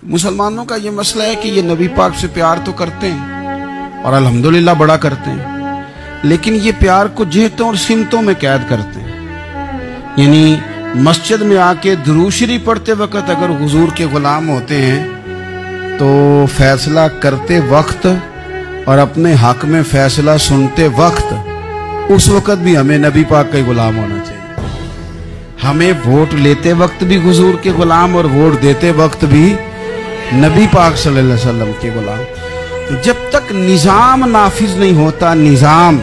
मुसलमानों का ये मसला है कि ये नबी पाक से प्यार तो करते हैं और अल्हम्दुलिल्लाह बड़ा करते हैं, लेकिन ये प्यार को जेहतों और सिमतों में कैद करते हैं। यानी मस्जिद में आके दुरूद शरीफ पढ़ते वक्त अगर हुजूर के गुलाम होते हैं तो फैसला करते वक्त और अपने हक में फैसला सुनते वक्त उस वक्त भी हमें नबी पाक का गुलाम होना चाहिए। हमें वोट लेते वक्त भी हुजूर के गुलाम और वोट देते वक्त भी नबी पाक सल्लल्लाहु अलैहि वसल्लम के गुलाम। तो जब तक निजाम नाफिज नहीं होता, निजाम,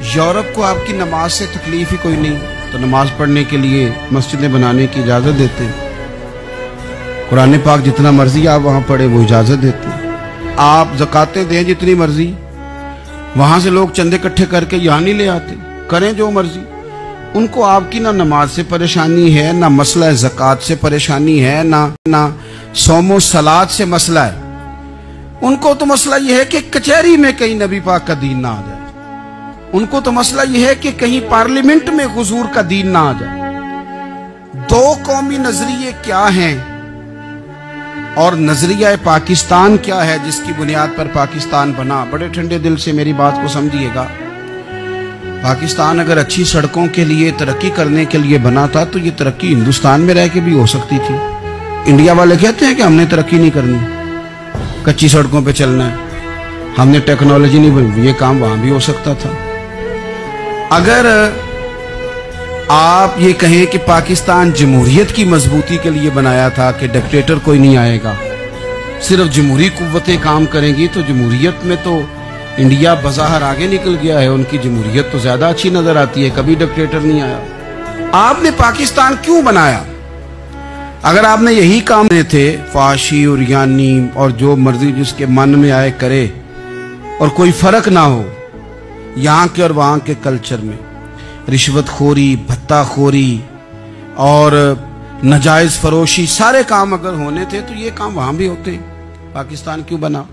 यूरोप को आपकी नमाज से तकलीफ ही कोई नहीं तो नमाज पढ़ने के लिए मस्जिदें बनाने की इजाजत देते हैं। कुरान पाक जितना मर्जी आप वहां पढ़े वो इजाजत देते हैं। आप ज़कातें दें जितनी मर्जी, वहां से लोग चंदे इकट्ठे करके यहाँ नहीं ले आते, करें जो मर्जी। उनको आपकी ना नमाज से परेशानी है, ना मसला ज़कात से परेशानी है, ना सोमो सलात से मसला है। उनको तो मसला यह है कि कचहरी में कहीं नबी पाक का दीन ना आ जाए। उनको तो मसला यह है कि कहीं पार्लियामेंट में हुजूर का दीन ना आ जाए। दो कौमी नजरिए क्या हैं और नजरिया पाकिस्तान क्या है जिसकी बुनियाद पर पाकिस्तान बना। बड़े ठंडे दिल से मेरी बात को समझिएगा। पाकिस्तान अगर अच्छी सड़कों के लिए, तरक्की करने के लिए बना था तो ये तरक्की हिंदुस्तान में रह के भी हो सकती थी। इंडिया वाले कहते हैं कि हमने तरक्की नहीं करनी, कच्ची सड़कों पे चलना है, हमने टेक्नोलॉजी नहीं बनी। ये काम वहां भी हो सकता था। अगर आप ये कहें कि पाकिस्तान जमहूरियत की मजबूती के लिए बनाया था कि डिक्टेटर कोई नहीं आएगा, सिर्फ जमहूरी कुव्वतें काम करेंगी, तो जमहूरियत में तो इंडिया बज़ाहिर आगे निकल गया है। उनकी जमहूरियत तो ज्यादा अच्छी नजर आती है, कभी डिक्टेटर नहीं आया। आपने पाकिस्तान क्यों बनाया? अगर आपने यही काम करे थे, फाशी और यानी और जो मर्जी जिसके मन में आए करे और कोई फर्क ना हो यहाँ के और वहां के कल्चर में, रिश्वतखोरी, भत्ताखोरी और नाजायज फरोशी, सारे काम अगर होने थे तो ये काम वहां भी होते। पाकिस्तान क्यों बना?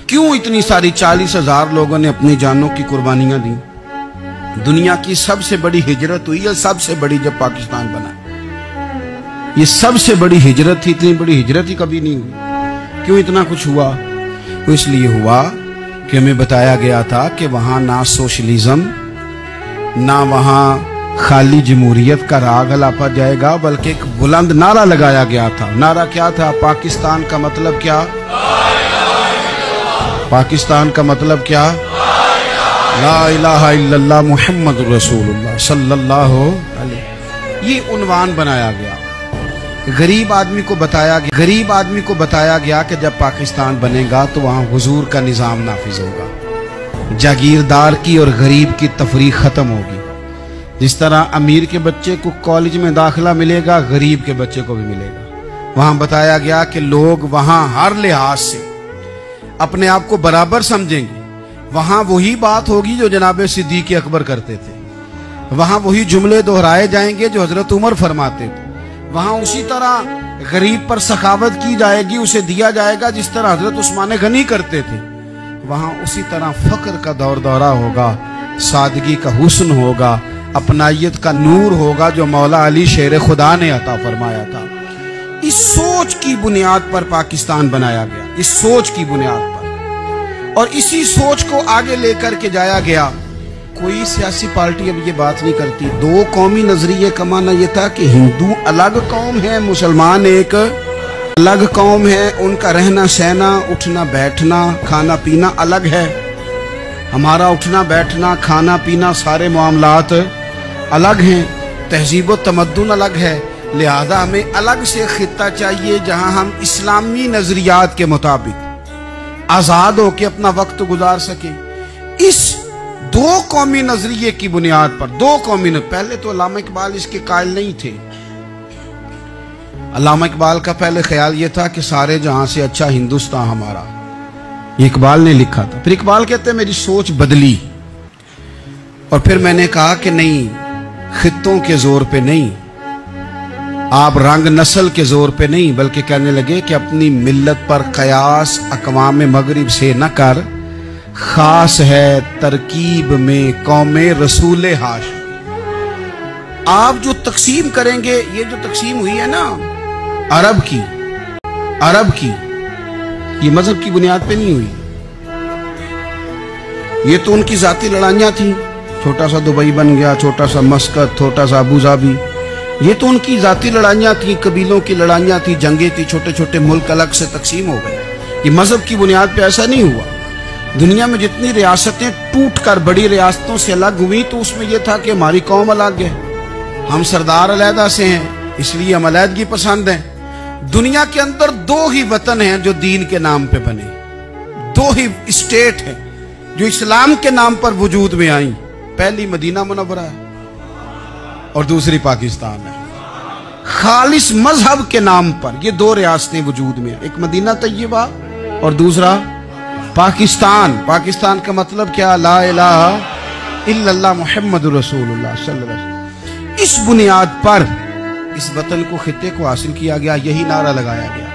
क्यों इतनी सारी 40,000 लोगों ने अपनी जानों की कुर्बानियां दी? दुनिया की सबसे बड़ी हिजरत हुई है, सबसे बड़ी, जब पाकिस्तान बना। ये सबसे बड़ी हिजरत थी, इतनी बड़ी हिजरत ही कभी नहीं हुई। क्यों इतना कुछ हुआ? तो इसलिए हुआ कि हमें बताया गया था कि वहां ना सोशलिज्म, ना वहां खाली जमहूरियत का राग अलापा जाएगा, बल्कि एक बुलंद नारा लगाया गया था। नारा क्या था? पाकिस्तान का मतलब क्या? पाकिस्तान का मतलब क्या? ला इलाहा इल्लल्लाह मुहम्मद रसूलुल्लाह सल्लल्लाहु अलैहि। ये उन्वान बनाया गया। गरीब आदमी को बताया गया कि जब पाकिस्तान बनेगा तो वहां हुजूर का निजाम नाफिज होगा, जागीरदार की और गरीब की तफरीक खत्म होगी। जिस तरह अमीर के बच्चे को कॉलेज में दाखिला मिलेगा, गरीब के बच्चे को भी मिलेगा। वहां बताया गया कि लोग वहां हर लिहाज से अपने आप को बराबर समझेंगे। वहां वही बात होगी जो जनाब सिद्दीक अकबर करते थे। वहां वही जुमले दोहराए जाएंगे जो हजरत उमर फरमाते थे। वहां उसी तरह गरीब पर सखावत की जाएगी, उसे दिया जाएगा जिस तरह हजरत उस्मान गनी करते थे। वहां उसी तरह फक्र का दौर दौरा होगा, सादगी का हुस्न होगा, अपनायत का नूर होगा जो मौला अली शेर खुदा ने अता फरमाया था। इस सोच की बुनियाद पर पाकिस्तान बनाया गया, इस सोच की बुनियाद पर, और इसी सोच को आगे लेकर के जाया गया। कोई सियासी पार्टी अब ये बात नहीं करती। दो कौमी नजरिए का माना यह था कि हिंदू अलग कौम है, मुसलमान एक अलग कौम है, उनका रहना सहना, उठना बैठना, खाना पीना अलग है। हमारा उठना बैठना, खाना पीना, सारे मामलात अलग हैं, तहजीब व तमद्दुन अलग है। लिहाजा हमें अलग से खित्ता चाहिए जहां हम इस्लामी नजरियात के मुताबिक आजाद होकर अपना वक्त गुजार सकें। इस दो कौमी नजरिए की बुनियाद पर, दो कौमी पहले तो अल्लामा इकबाल इसके कायल नहीं थे। अल्लामा इकबाल का पहले ख्याल यह था कि सारे जहां से अच्छा हिंदुस्तान हमारा, ये इकबाल ने लिखा था। फिर इकबाल कहते हैं मेरी सोच बदली और फिर मैंने कहा कि नहीं, खित्तों के जोर पे नहीं, आप रंग नस्ल के जोर पे नहीं, बल्कि कहने लगे कि अपनी मिल्लत पर कयास अक़वाम मगरिब से न कर, खास है तरकीब में कौमे रसूल हाशिम। आप जो तकसीम करेंगे, ये जो तकसीम हुई है ना अरब की, अरब की, ये मजहब की बुनियाद पे नहीं हुई। ये तो उनकी जाती लड़ाइयाँ थी, छोटा सा दुबई बन गया, छोटा सा मस्कत, छोटा सा अबू धाबी, ये तो उनकी जाती लड़ाइयाँ थी, कबीलों की लड़ाइयाँ थी, जंगें थी, छोटे छोटे मुल्क अलग से तकसीम हो गए। ये मजहब की बुनियाद पे ऐसा नहीं हुआ। दुनिया में जितनी रियासतें टूट कर बड़ी रियासतों से अलग हुई, तो उसमें यह था कि हमारी कौम अलग है, हम सरदार अलहदा से हैं, इसलिए हम अलहदगी पसंद हैं। दुनिया के अंदर दो ही वतन हैं जो दीन के नाम पे बने, दो ही स्टेट हैं जो इस्लाम के नाम पर वजूद में आई। पहली मदीना मुनव्वरा है और दूसरी पाकिस्तान है। खालिस मजहब के नाम पर ये दो रियासतें वजूद में, एक मदीना तैयबा और दूसरा पाकिस्तान। पाकिस्तान का मतलब क्या? ला इलाहा इल्लल्लाह मुहम्मदुर रसूलुल्लाह सल्लल्लाहु अलैहि वसल्लम। इस बुनियाद पर इस वतन को, खित्ते को हासिल किया गया, यही नारा लगाया गया।